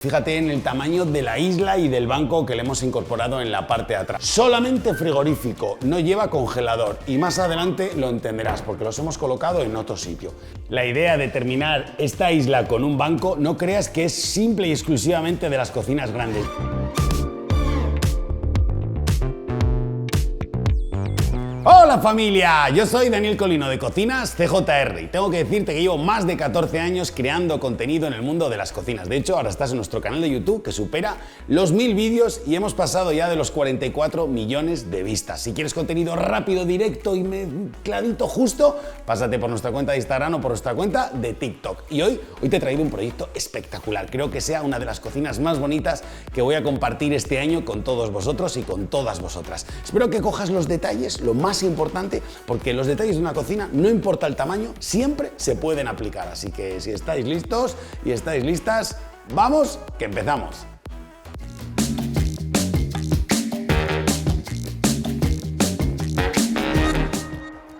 Fíjate en el tamaño de la isla y del banco que le hemos incorporado en la parte de atrás. Solamente frigorífico, no lleva congelador y más adelante lo entenderás porque los hemos colocado en otro sitio. La idea de terminar esta isla con un banco no creas que es simple y exclusivamente de las cocinas grandes. ¡Hola familia! Yo soy Daniel Colino de Cocinas CJR y tengo que decirte que llevo más de 14 años creando contenido en el mundo de las cocinas. De hecho, ahora estás en nuestro canal de YouTube que supera los 1000 vídeos y hemos pasado ya de los 44 millones de vistas. Si quieres contenido rápido, directo y clarito, justo, pásate por nuestra cuenta de Instagram o por nuestra cuenta de TikTok. Y hoy te he traído un proyecto espectacular. Creo que sea una de las cocinas más bonitas que voy a compartir este año con todos vosotros y con todas vosotras. Espero que cojas los detalles, lo más importante, porque los detalles de una cocina, no importa el tamaño, siempre se pueden aplicar. Así que si estáis listos y estáis listas, ¡vamos que empezamos!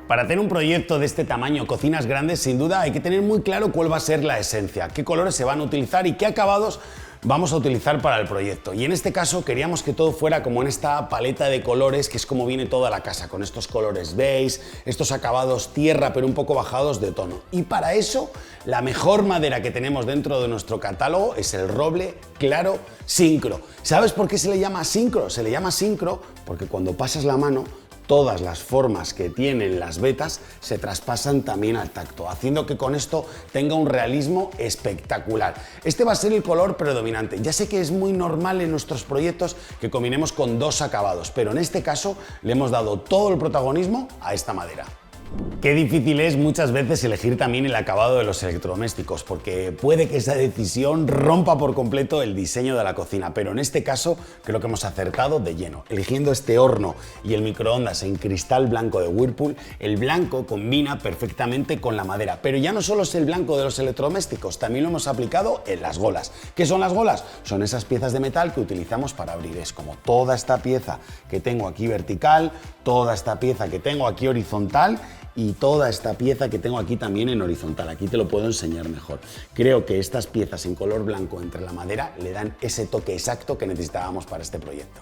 Para hacer un proyecto de este tamaño, cocinas grandes, sin duda hay que tener muy claro cuál va a ser la esencia, qué colores se van a utilizar y qué acabados vamos a utilizar para el proyecto. Y en este caso queríamos que todo fuera como en esta paleta de colores, que es como viene toda la casa, con estos colores beige, estos acabados tierra, pero un poco bajados de tono. Y para eso, la mejor madera que tenemos dentro de nuestro catálogo es el roble claro Syncro. ¿Sabes por qué se le llama Syncro? Se le llama Syncro porque cuando pasas la mano, todas las formas que tienen las vetas se traspasan también al tacto, haciendo que con esto tenga un realismo espectacular. Este va a ser el color predominante. Ya sé que es muy normal en nuestros proyectos que combinemos con dos acabados, pero en este caso le hemos dado todo el protagonismo a esta madera. Qué difícil es muchas veces elegir también el acabado de los electrodomésticos, porque puede que esa decisión rompa por completo el diseño de la cocina, pero en este caso creo que hemos acertado de lleno. Eligiendo este horno y el microondas en cristal blanco de Whirlpool, el blanco combina perfectamente con la madera, pero ya no solo es el blanco de los electrodomésticos, también lo hemos aplicado en las golas. ¿Qué son las golas? Son esas piezas de metal que utilizamos para abrir. Es como toda esta pieza que tengo aquí vertical, toda esta pieza que tengo aquí horizontal y toda esta pieza que tengo aquí también en horizontal. Aquí te lo puedo enseñar mejor. Creo que estas piezas en color blanco entre la madera le dan ese toque exacto que necesitábamos para este proyecto.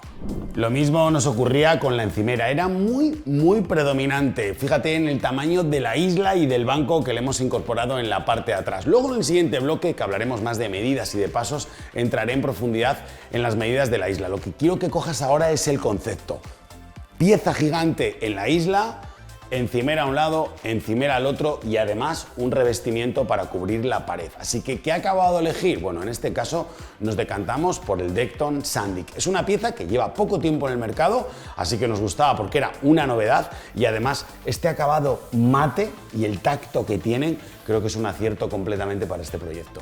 Lo mismo nos ocurría con la encimera. Era muy predominante. Fíjate en el tamaño de la isla y del banco que le hemos incorporado en la parte de atrás. Luego en el siguiente bloque, que hablaremos más de medidas y de pasos, entraré en profundidad en las medidas de la isla. Lo que quiero que cojas ahora es el concepto. Pieza gigante en la isla, encimera a un lado, encimera al otro y además un revestimiento para cubrir la pared. Así que, ¿qué acabado elegir? Bueno, en este caso nos decantamos por el Dekton Sandik. Es una pieza que lleva poco tiempo en el mercado, así que nos gustaba porque era una novedad y además este acabado mate y el tacto que tienen creo que es un acierto completamente para este proyecto.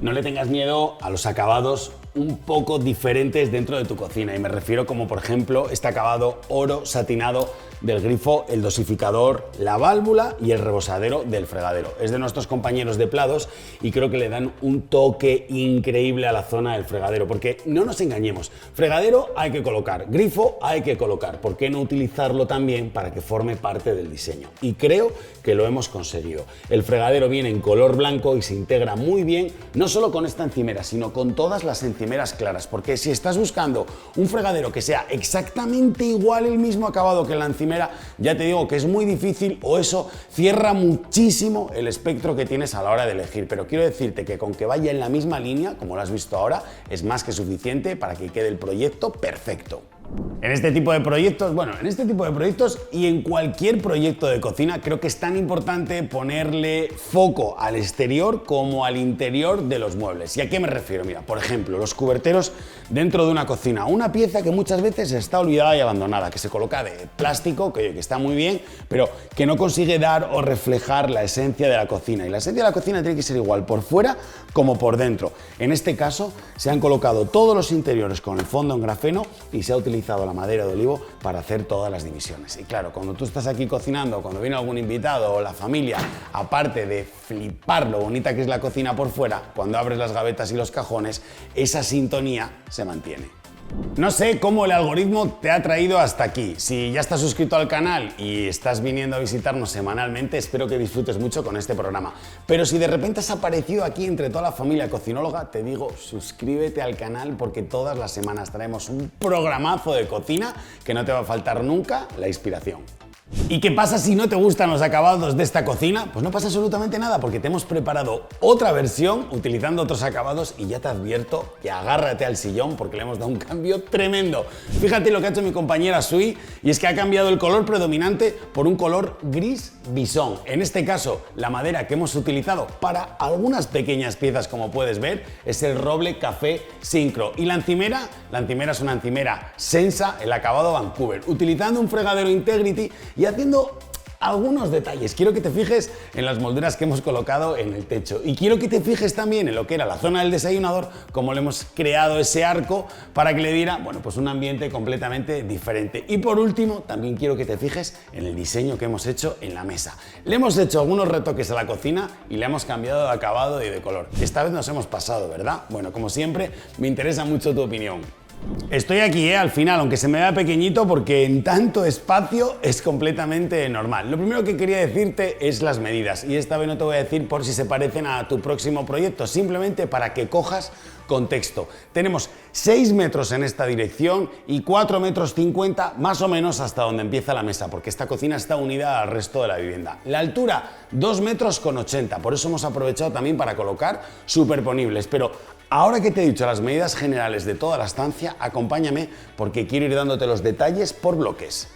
No le tengas miedo a los acabados un poco diferentes dentro de tu cocina y me refiero como por ejemplo este acabado oro satinado del grifo, el dosificador, la válvula y el rebosadero del fregadero. Es de nuestros compañeros de Plados y creo que le dan un toque increíble a la zona del fregadero, porque no nos engañemos, fregadero hay que colocar, grifo hay que colocar, ¿por qué no utilizarlo también para que forme parte del diseño? Y creo que lo hemos conseguido. El fregadero viene en color blanco y se integra muy bien, no solo con esta encimera, sino con todas las encimeras claras, porque si estás buscando un fregadero que sea exactamente igual, el mismo acabado que la encimera, ya te digo que es muy difícil o eso cierra muchísimo el espectro que tienes a la hora de elegir, pero quiero decirte que con que vaya en la misma línea, como lo has visto ahora, es más que suficiente para que quede el proyecto perfecto. En este tipo de proyectos, y en cualquier proyecto de cocina, creo que es tan importante ponerle foco al exterior como al interior de los muebles. ¿Y a qué me refiero? Mira, por ejemplo, los cuberteros dentro de una cocina. Una pieza que muchas veces está olvidada y abandonada, que se coloca de plástico, que está muy bien, pero que no consigue dar o reflejar la esencia de la cocina. Y la esencia de la cocina tiene que ser igual por fuera como por dentro. En este caso, se han colocado todos los interiores con el fondo en grafeno y se ha utilizado la madera de olivo para hacer todas las divisiones. Y claro, cuando tú estás aquí cocinando, cuando viene algún invitado o la familia, aparte de flipar lo bonita que es la cocina por fuera, cuando abres las gavetas y los cajones, esa sintonía se mantiene. No sé cómo el algoritmo te ha traído hasta aquí. Si ya estás suscrito al canal y estás viniendo a visitarnos semanalmente, espero que disfrutes mucho con este programa. Pero si de repente has aparecido aquí entre toda la familia cocinóloga, te digo, suscríbete al canal porque todas las semanas traemos un programazo de cocina que no te va a faltar nunca la inspiración. ¿Y qué pasa si no te gustan los acabados de esta cocina? Pues no pasa absolutamente nada porque te hemos preparado otra versión utilizando otros acabados y ya te advierto que agárrate al sillón porque le hemos dado un cambio tremendo. Fíjate lo que ha hecho mi compañera Sui y es que ha cambiado el color predominante por un color gris bisón. En este caso, la madera que hemos utilizado para algunas pequeñas piezas, como puedes ver, es el roble café Syncro. Y la encimera es una encimera Sensa, el acabado Vancouver, utilizando un fregadero Integrity y haciendo algunos detalles. Quiero que te fijes en las molduras que hemos colocado en el techo y quiero que te fijes también en lo que era la zona del desayunador, cómo le hemos creado ese arco para que le diera, bueno, pues un ambiente completamente diferente. Y por último, también quiero que te fijes en el diseño que hemos hecho en la mesa. Le hemos hecho algunos retoques a la cocina y le hemos cambiado de acabado y de color. Esta vez nos hemos pasado, ¿verdad? Bueno, como siempre, me interesa mucho tu opinión. Estoy aquí, al final, aunque se me vea pequeñito, porque en tanto espacio es completamente normal. Lo primero que quería decirte es las medidas, y esta vez no te voy a decir por si se parecen a tu próximo proyecto, simplemente para que cojas contexto. Tenemos 6 metros en esta dirección y 4,50 metros más o menos hasta donde empieza la mesa, porque esta cocina está unida al resto de la vivienda. La altura, 2,80 metros, por eso hemos aprovechado también para colocar superponibles, pero ahora que te he dicho las medidas generales de toda la estancia, acompáñame porque quiero ir dándote los detalles por bloques.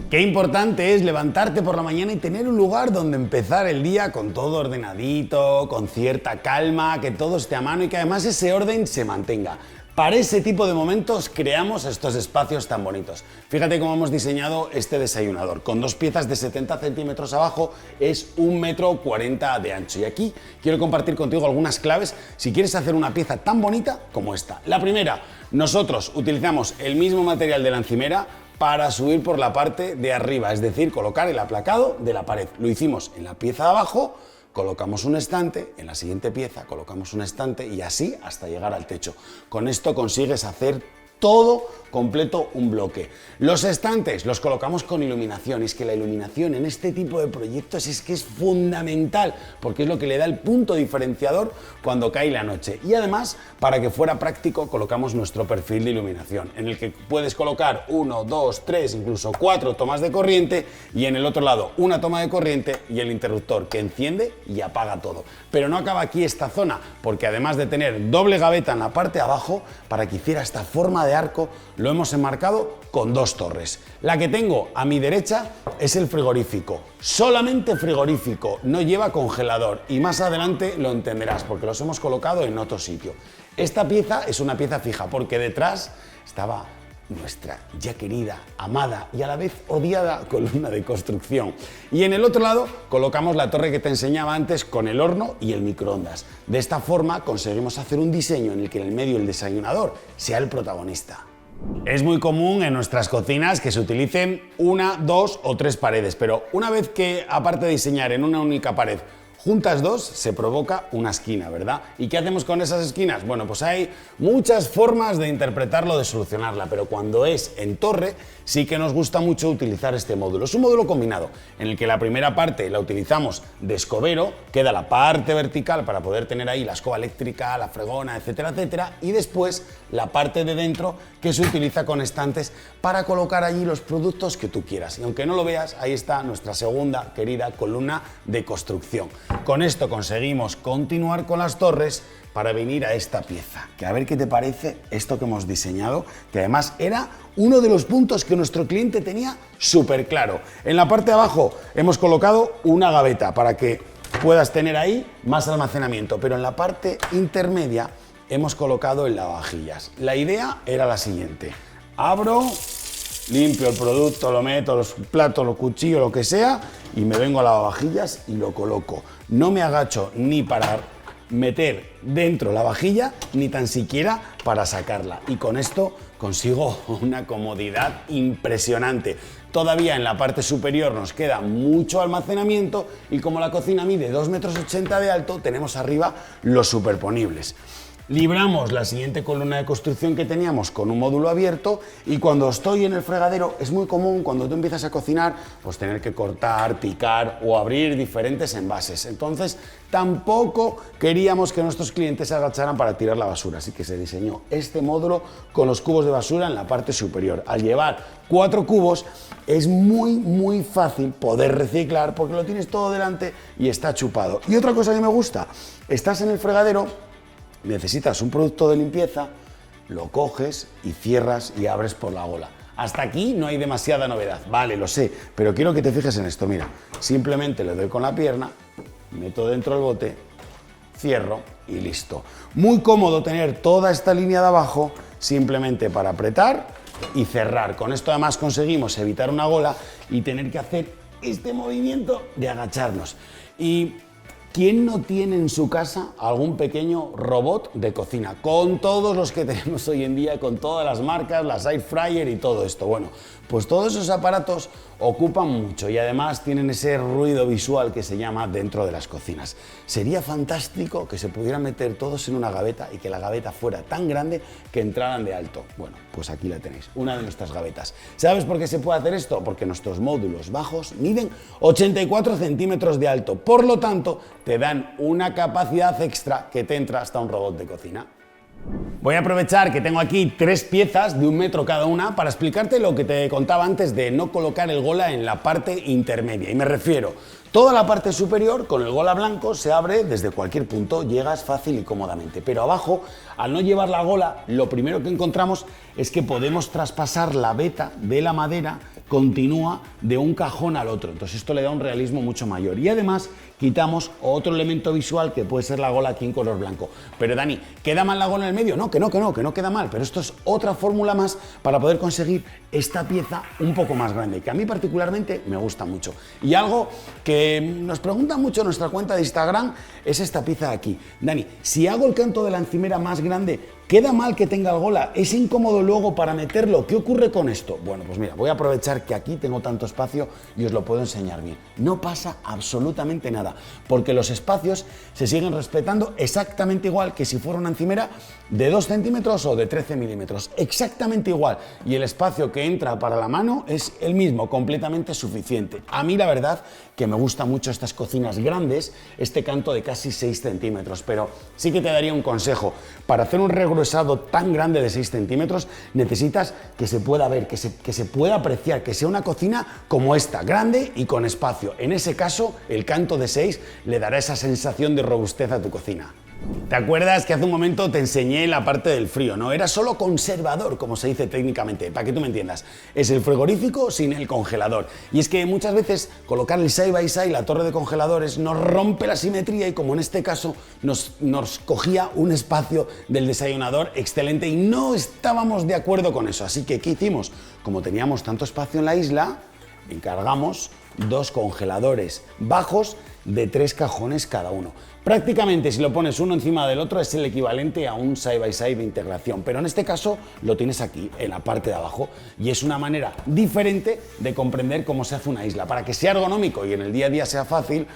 Qué importante es levantarte por la mañana y tener un lugar donde empezar el día con todo ordenadito, con cierta calma, que todo esté a mano y que además ese orden se mantenga. Para ese tipo de momentos creamos estos espacios tan bonitos. Fíjate cómo hemos diseñado este desayunador. Con dos piezas de 70 centímetros abajo es 1,40 metros de ancho. Y aquí quiero compartir contigo algunas claves si quieres hacer una pieza tan bonita como esta. La primera, nosotros utilizamos el mismo material de la encimera para subir por la parte de arriba, es decir, colocar el aplacado de la pared. Lo hicimos en la pieza de abajo, colocamos un estante, en la siguiente pieza colocamos un estante y así hasta llegar al techo. Con esto consigues hacer todo completo un bloque. Los estantes los colocamos con iluminación y es que la iluminación en este tipo de proyectos es que es fundamental porque es lo que le da el punto diferenciador cuando cae la noche. Y además, para que fuera práctico, colocamos nuestro perfil de iluminación en el que puedes colocar 1, 2, 3, incluso 4 tomas de corriente y en el otro lado una toma de corriente y el interruptor que enciende y apaga todo. Pero no acaba aquí esta zona porque además de tener doble gaveta en la parte de abajo, para que hiciera esta forma de arco, lo hemos enmarcado con 2 torres. La que tengo a mi derecha es el frigorífico, solamente frigorífico, no lleva congelador y más adelante lo entenderás porque los hemos colocado en otro sitio. Esta pieza es una pieza fija porque detrás estaba nuestra ya querida, amada y a la vez odiada columna de construcción. Y en el otro lado colocamos la torre que te enseñaba antes con el horno y el microondas. De esta forma conseguimos hacer un diseño en el que en el medio el desayunador sea el protagonista. Es muy común en nuestras cocinas que se utilicen 1, 2 o 3 paredes, pero una vez que, aparte de diseñar en una única pared, juntas 2, se provoca una esquina, ¿verdad? ¿Y qué hacemos con esas esquinas? Bueno, pues hay muchas formas de interpretarlo, de solucionarla, pero cuando es en torre, sí que nos gusta mucho utilizar este módulo. Es un módulo combinado, en el que la primera parte la utilizamos de escobero, queda la parte vertical para poder tener ahí la escoba eléctrica, la fregona, etcétera, etcétera, y después la parte de dentro que se utiliza con estantes para colocar allí los productos que tú quieras. Y aunque no lo veas, ahí está nuestra segunda querida columna de construcción. Con esto conseguimos continuar con las torres para venir a esta pieza, que a ver qué te parece esto que hemos diseñado, que además era uno de los puntos que nuestro cliente tenía súper claro. En la parte de abajo hemos colocado una gaveta para que puedas tener ahí más almacenamiento, pero en la parte intermedia hemos colocado el lavavajillas. La idea era la siguiente: abro, limpio el producto, lo meto, los platos, los cuchillos, lo que sea, y me vengo a lavavajillas y lo coloco. No me agacho ni para meter dentro la vajilla, ni tan siquiera para sacarla. Y con esto consigo una comodidad impresionante. Todavía en la parte superior nos queda mucho almacenamiento y como la cocina mide 2,80 metros de alto, tenemos arriba los superponibles. libramos la siguiente columna de construcción que teníamos con un módulo abierto, y cuando estoy en el fregadero es muy común cuando tú empiezas a cocinar pues tener que cortar, picar o abrir diferentes envases. Entonces tampoco queríamos que nuestros clientes se agacharan para tirar la basura, así que se diseñó este módulo con los cubos de basura en la parte superior. Al llevar 4 cubos es muy fácil poder reciclar porque lo tienes todo delante y está chupado. Y otra cosa que me gusta, estás en el fregadero, necesitas un producto de limpieza, lo coges y cierras y abres por la gola. Hasta aquí no hay demasiada novedad, vale, lo sé, pero quiero que te fijes en esto, mira, simplemente le doy con la pierna, meto dentro el bote, cierro y listo. Muy cómodo tener toda esta línea de abajo simplemente para apretar y cerrar. Con esto además conseguimos evitar una gola y tener que hacer este movimiento de agacharnos. Y ¿quién no tiene en su casa algún pequeño robot de cocina? Con todos los que tenemos hoy en día, con todas las marcas, las air fryer y todo esto. Bueno, pues todos esos aparatos ocupan mucho y además tienen ese ruido visual que se llama dentro de las cocinas. Sería fantástico que se pudieran meter todos en una gaveta y que la gaveta fuera tan grande que entraran de alto. Bueno, pues aquí la tenéis, una de nuestras gavetas. ¿Sabes por qué se puede hacer esto? Porque nuestros módulos bajos miden 84 centímetros de alto. Por lo tanto, te dan una capacidad extra que te entra hasta un robot de cocina. Voy a aprovechar que tengo aquí 3 piezas de 1 metro cada una para explicarte lo que te contaba antes de no colocar el gola en la parte intermedia. Y me refiero, toda la parte superior con el gola blanco se abre desde cualquier punto, llegas fácil y cómodamente. Pero abajo, al no llevar la gola, lo primero que encontramos es que podemos traspasar la veta de la madera continúa de un cajón al otro. Entonces esto le da un realismo mucho mayor. Y además quitamos otro elemento visual que puede ser la gola aquí en color blanco. Pero Dani, ¿queda mal la gola en el medio? No, que no queda mal. Pero esto es otra fórmula más para poder conseguir esta pieza un poco más grande, que a mí particularmente me gusta mucho. Y algo que nos pregunta mucho en nuestra cuenta de Instagram es esta pieza de aquí. Dani, si hago el canto de la encimera más grande, ¿queda mal que tenga el gola? ¿Es incómodo luego para meterlo? ¿Qué ocurre con esto? Bueno, pues mira, voy a aprovechar que aquí tengo tanto espacio y os lo puedo enseñar bien. No pasa absolutamente nada, porque los espacios se siguen respetando exactamente igual que si fuera una encimera de 2 centímetros o de 13 milímetros. Exactamente igual. Y el espacio que entra para la mano es el mismo, completamente suficiente. A mí la verdad que me gusta mucho estas cocinas grandes, este canto de casi 6 centímetros, pero sí que te daría un consejo. Para hacer un regruesado tan grande de 6 centímetros necesitas que se pueda ver, que se pueda apreciar, que sea una cocina como esta, grande y con espacio. En ese caso, el canto de 6 le dará esa sensación de robustez a tu cocina. ¿Te acuerdas que hace un momento te enseñé la parte del frío, no? Era solo conservador, como se dice técnicamente, para que tú me entiendas. Es el frigorífico sin el congelador. Y es que muchas veces colocar el side by side, la torre de congeladores, nos rompe la simetría y como en este caso nos cogía un espacio del desayunador excelente y no estábamos de acuerdo con eso. Así que, ¿qué hicimos? Como teníamos tanto espacio en la isla, encargamos 2 congeladores bajos de 3 cajones cada uno. Prácticamente si lo pones uno encima del otro es el equivalente a un side by side de integración, pero en este caso lo tienes aquí, en la parte de abajo, y es una manera diferente de comprender cómo se hace una isla. Para que sea ergonómico y en el día a día sea fácil,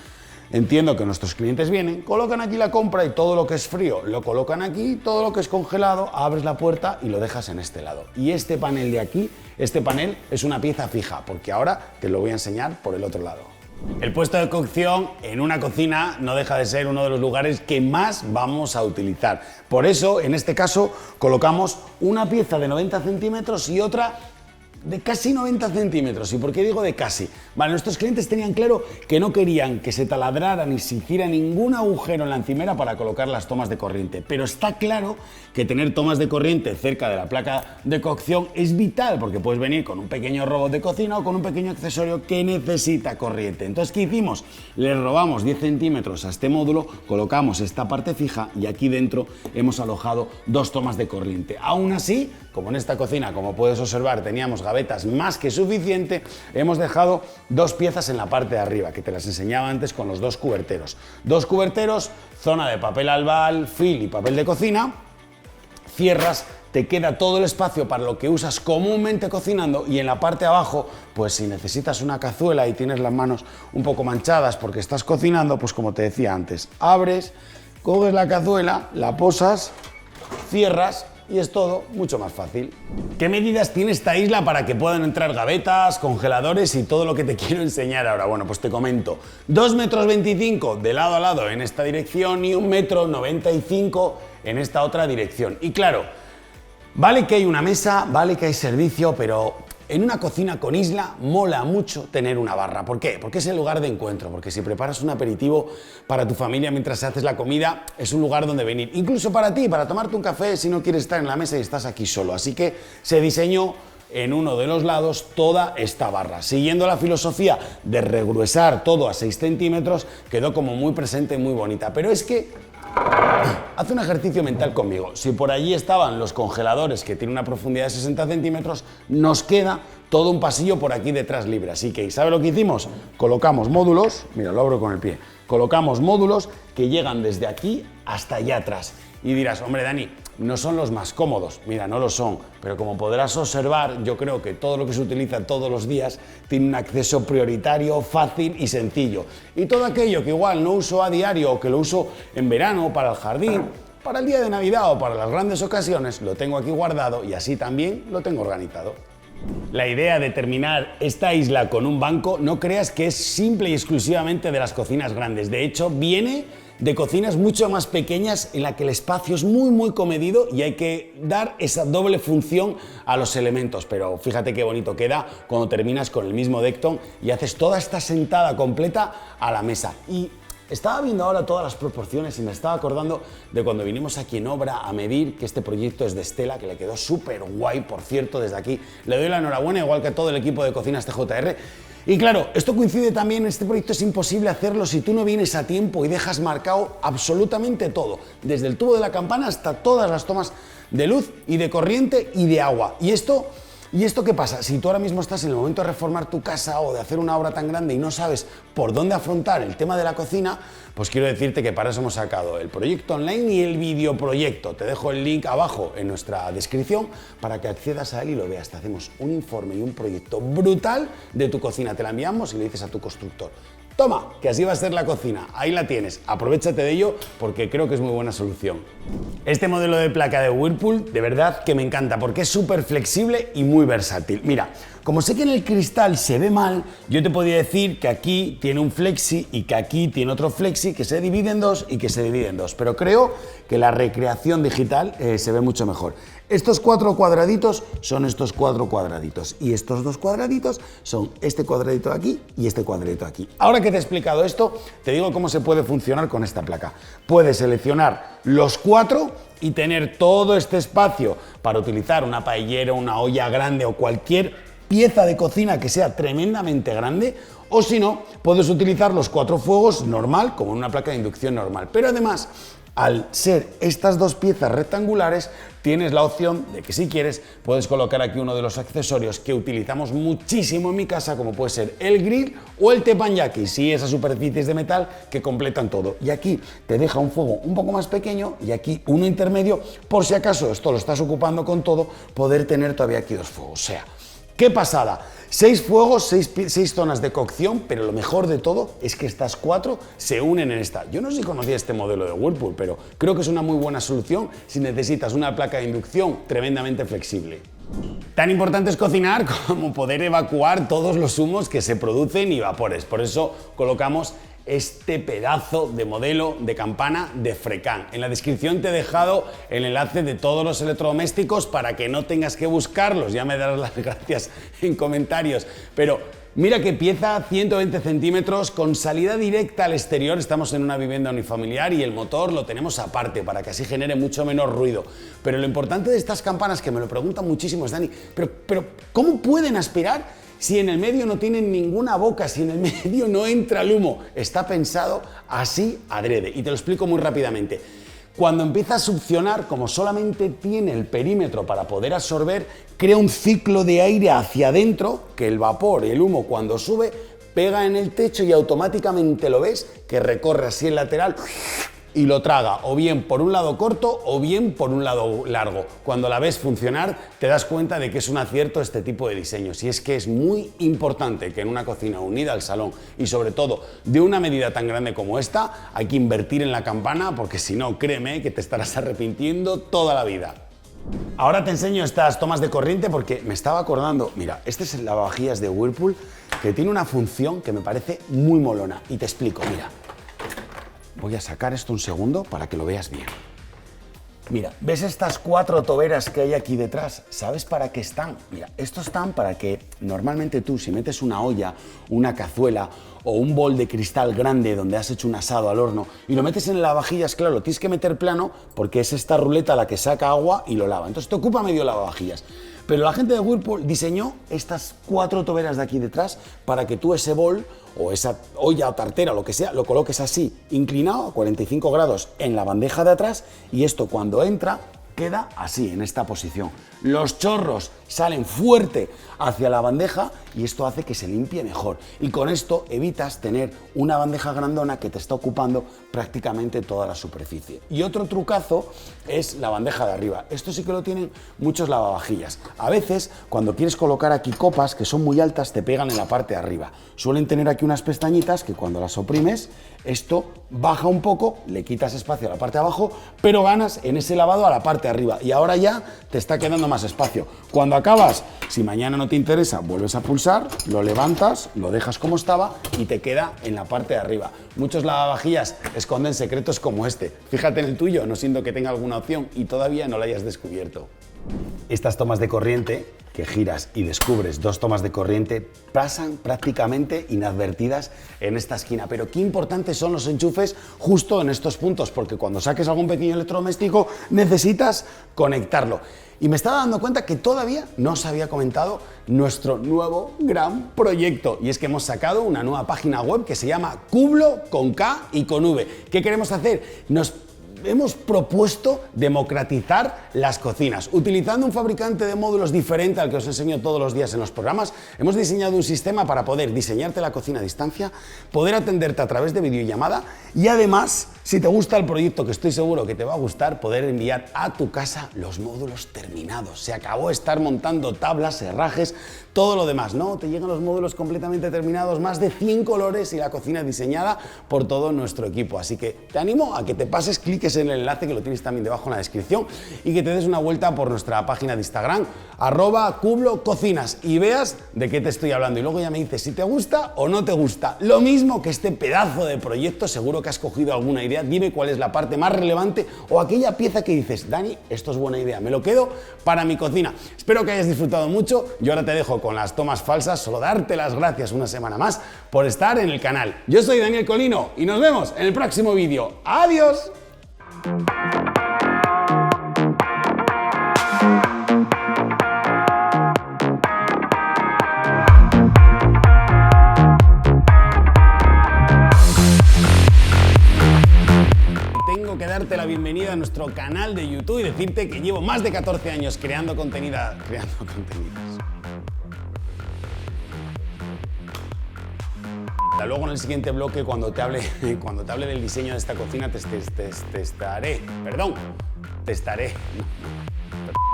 entiendo que nuestros clientes vienen, colocan aquí la compra y todo lo que es frío lo colocan aquí, todo lo que es congelado, abres la puerta y lo dejas en este lado. Y este panel de aquí, este panel es una pieza fija, porque ahora te lo voy a enseñar por el otro lado. El puesto de cocción en una cocina no deja de ser uno de los lugares que más vamos a utilizar. Por eso, en este caso, colocamos una pieza de 90 centímetros y otra de casi 90 centímetros. ¿Y por qué digo de casi? Vale, nuestros clientes tenían claro que no querían que se taladrara ni se hiciera ningún agujero en la encimera para colocar las tomas de corriente. Pero está claro que tener tomas de corriente cerca de la placa de cocción es vital, porque puedes venir con un pequeño robot de cocina o con un pequeño accesorio que necesita corriente. Entonces, ¿qué hicimos? Le robamos 10 centímetros a este módulo, colocamos esta parte fija y aquí dentro hemos alojado 2 tomas de corriente. Aún así, como en esta cocina, como puedes observar, teníamos gavetas más que suficiente, hemos dejado 2 piezas en la parte de arriba, que te las enseñaba antes con los 2 cuberteros. 2 cuberteros, zona de papel albal, film y papel de cocina, cierras, te queda todo el espacio para lo que usas comúnmente cocinando y en la parte de abajo, pues si necesitas una cazuela y tienes las manos un poco manchadas porque estás cocinando, pues como te decía antes, abres, coges la cazuela, la posas cierras y es todo mucho más fácil. ¿Qué medidas tiene esta isla para que puedan entrar gavetas, congeladores y todo lo que te quiero enseñar ahora? Bueno, pues te comento. 2,25 m de lado a lado en esta dirección y 1,95 m en esta otra dirección. Y claro, vale que hay una mesa, vale que hay servicio, pero en una cocina con isla mola mucho tener una barra. ¿Por qué? Porque es el lugar de encuentro, porque si preparas un aperitivo para tu familia mientras haces la comida, es un lugar donde venir. Incluso para ti, para tomarte un café si no quieres estar en la mesa y estás aquí solo. Así que se diseñó en uno de los lados toda esta barra. Siguiendo la filosofía de regruesar todo a 6 centímetros, quedó como muy presente, muy bonita. Pero es que haz un ejercicio mental conmigo. Si por allí estaban los congeladores que tienen una profundidad de 60 centímetros, nos queda todo un pasillo por aquí detrás libre. Así que, ¿sabe lo que hicimos? Colocamos módulos, mira, lo abro con el pie, colocamos módulos que llegan desde aquí hasta allá atrás. Y dirás, hombre Dani, no son los más cómodos. Mira, no lo son, pero como podrás observar, yo creo que todo lo que se utiliza todos los días tiene un acceso prioritario, fácil y sencillo. Y todo aquello que igual no uso a diario o que lo uso en verano para el jardín, para el día de Navidad o para las grandes ocasiones, lo tengo aquí guardado y así también lo tengo organizado. La idea de terminar esta isla con un banco, no creas que es simple y exclusivamente de las cocinas grandes. De hecho, viene de cocinas mucho más pequeñas en la que el espacio es muy comedido y hay que dar esa doble función a los elementos. Pero fíjate qué bonito queda cuando terminas con el mismo Decton y haces toda esta sentada completa a la mesa. Y estaba viendo ahora todas las proporciones y me estaba acordando de cuando vinimos aquí en obra a medir, que este proyecto es de Estela, que le quedó súper guay, por cierto, desde aquí le doy la enhorabuena, igual que a todo el equipo de Cocinas TJR. Y claro, esto coincide también, este proyecto es imposible hacerlo si tú no vienes a tiempo y dejas marcado absolutamente todo, desde el tubo de la campana hasta todas las tomas de luz y de corriente y de agua. ¿Y esto qué pasa? Si tú ahora mismo estás en el momento de reformar tu casa o de hacer una obra tan grande y no sabes por dónde afrontar el tema de la cocina, pues quiero decirte que para eso hemos sacado el proyecto online y el videoproyecto. Te dejo el link abajo en nuestra descripción para que accedas a él y lo veas. Te hacemos un informe y un proyecto brutal de tu cocina. Te la enviamos y le dices a tu constructor: toma, que así va a ser la cocina. Ahí la tienes. Aprovéchate de ello porque creo que es muy buena solución. Este modelo de placa de Whirlpool de verdad que me encanta porque es súper flexible y muy versátil. Mira, como sé que en el cristal se ve mal, yo te podría decir que aquí tiene un flexi y que aquí tiene otro flexi que se divide en dos y que se divide en dos. Pero creo que la recreación digital se ve mucho mejor. Estos 4 cuadraditos son estos 4 cuadraditos y estos 2 cuadraditos son este cuadradito de aquí y este cuadradito de aquí. Ahora que te he explicado esto, te digo cómo se puede funcionar con esta placa. Puedes seleccionar los 4 y tener todo este espacio para utilizar una paellera, una olla grande o cualquier pieza de cocina que sea tremendamente grande, o si no, puedes utilizar los 4 fuegos normal, como en una placa de inducción normal. Pero además, al ser estas 2 piezas rectangulares, tienes la opción de que si quieres, puedes colocar aquí uno de los accesorios que utilizamos muchísimo en mi casa, como puede ser el grill o el teppanyaki, sí, esas superficies de metal que completan todo. Y aquí te deja un fuego un poco más pequeño y aquí uno intermedio, por si acaso esto lo estás ocupando con todo, poder tener todavía aquí 2 fuegos. O sea, ¡qué pasada! 6 fuegos, 6 zonas de cocción, pero lo mejor de todo es que estas 4 se unen en esta. Yo no sé si conocía este modelo de Whirlpool, pero creo que es una muy buena solución si necesitas una placa de inducción tremendamente flexible. Tan importante es cocinar como poder evacuar todos los humos que se producen y vapores. Por eso colocamos este pedazo de modelo de campana de Frecan. En la descripción te he dejado el enlace de todos los electrodomésticos para que no tengas que buscarlos. Ya me darás las gracias en comentarios. Pero mira qué pieza, 120 centímetros, con salida directa al exterior. Estamos en una vivienda unifamiliar y el motor lo tenemos aparte para que así genere mucho menos ruido. Pero lo importante de estas campanas, que me lo preguntan muchísimo, es: Dani, pero ¿cómo pueden aspirar si en el medio no tienen ninguna boca, si en el medio no entra el humo? Está pensado así adrede y te lo explico muy rápidamente. Cuando empieza a succionar, como solamente tiene el perímetro para poder absorber, crea un ciclo de aire hacia adentro, que el vapor y el humo cuando sube pega en el techo y automáticamente lo ves que recorre así el lateral y lo traga o bien por un lado corto o bien por un lado largo. Cuando la ves funcionar te das cuenta de que es un acierto este tipo de diseños, y es que es muy importante que en una cocina unida al salón y sobre todo de una medida tan grande como esta hay que invertir en la campana, porque si no, créeme que te estarás arrepintiendo toda la vida. Ahora te enseño estas tomas de corriente porque me estaba acordando, mira, este es el lavavajillas de Whirlpool que tiene una función que me parece muy molona y te explico, mira. Voy a sacar esto un segundo para que lo veas bien. Mira, ¿ves estas 4 toberas que hay aquí detrás? ¿Sabes para qué están? Mira, estos están para que normalmente tú, si metes una olla, una cazuela o un bol de cristal grande donde has hecho un asado al horno y lo metes en el lavavajillas, claro, lo tienes que meter plano porque es esta ruleta la que saca agua y lo lava. Entonces te ocupa medio lavavajillas. Pero la gente de Whirlpool diseñó estas 4 toberas de aquí detrás para que tú ese bol o esa olla o tartera o lo que sea, lo coloques así, inclinado a 45 grados en la bandeja de atrás, y esto cuando entra queda así, en esta posición. Los chorros salen fuerte hacia la bandeja y esto hace que se limpie mejor. Y con esto evitas tener una bandeja grandona que te está ocupando prácticamente toda la superficie. Y otro trucazo es la bandeja de arriba. Esto sí que lo tienen muchos lavavajillas. A veces, cuando quieres colocar aquí copas que son muy altas, te pegan en la parte de arriba. Suelen tener aquí unas pestañitas que cuando las oprimes, esto baja un poco, le quitas espacio a la parte de abajo, pero ganas en ese lavado a la parte de arriba. Y ahora ya te está quedando más espacio. Cuando acabas, si mañana no te interesa, vuelves a pulsar, lo levantas, lo dejas como estaba y te queda en la parte de arriba. Muchos lavavajillas esconden secretos como este. Fíjate en el tuyo, no siento que tenga alguna opción y todavía no la hayas descubierto. Estas tomas de corriente, que giras y descubres 2 tomas de corriente, pasan prácticamente inadvertidas en esta esquina. Pero qué importantes son los enchufes justo en estos puntos, porque cuando saques algún pequeño electrodoméstico necesitas conectarlo. Y me estaba dando cuenta que todavía no os había comentado nuestro nuevo gran proyecto. Y es que hemos sacado una nueva página web que se llama Kublo con K y con V. ¿Qué queremos hacer? Hemos propuesto democratizar las cocinas. Utilizando un fabricante de módulos diferente al que os enseño todos los días en los programas, hemos diseñado un sistema para poder diseñarte la cocina a distancia, poder atenderte a través de videollamada y además, si te gusta el proyecto, que estoy seguro que te va a gustar, poder enviar a tu casa los módulos terminados. Se acabó estar montando tablas, herrajes, todo lo demás, ¿no? Te llegan los módulos completamente terminados, más de 100 colores y la cocina diseñada por todo nuestro equipo. Así que te animo a que te pases, cliques en el enlace que lo tienes también debajo en la descripción y que te des una vuelta por nuestra página de Instagram, @KubloCocinas, y veas de qué te estoy hablando. Y luego ya me dices si te gusta o no te gusta. Lo mismo que este pedazo de proyecto, seguro que has cogido alguna idea. Dime cuál es la parte más relevante o aquella pieza que dices, Dani, esto es buena idea, me lo quedo para mi cocina. Espero que hayas disfrutado mucho. Yo ahora te dejo con las tomas falsas, solo darte las gracias una semana más por estar en el canal. Yo soy Daniel Colino y nos vemos en el próximo vídeo. ¡Adiós! Tengo que darte la bienvenida a nuestro canal de YouTube y decirte que llevo más de 14 años creando contenidos. Luego en el siguiente bloque, cuando te hable del diseño de esta cocina, testaré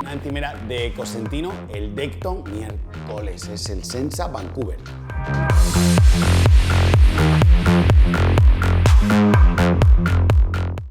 una encimera de Cosentino, el Decton miércoles, es el Sensa Vancouver.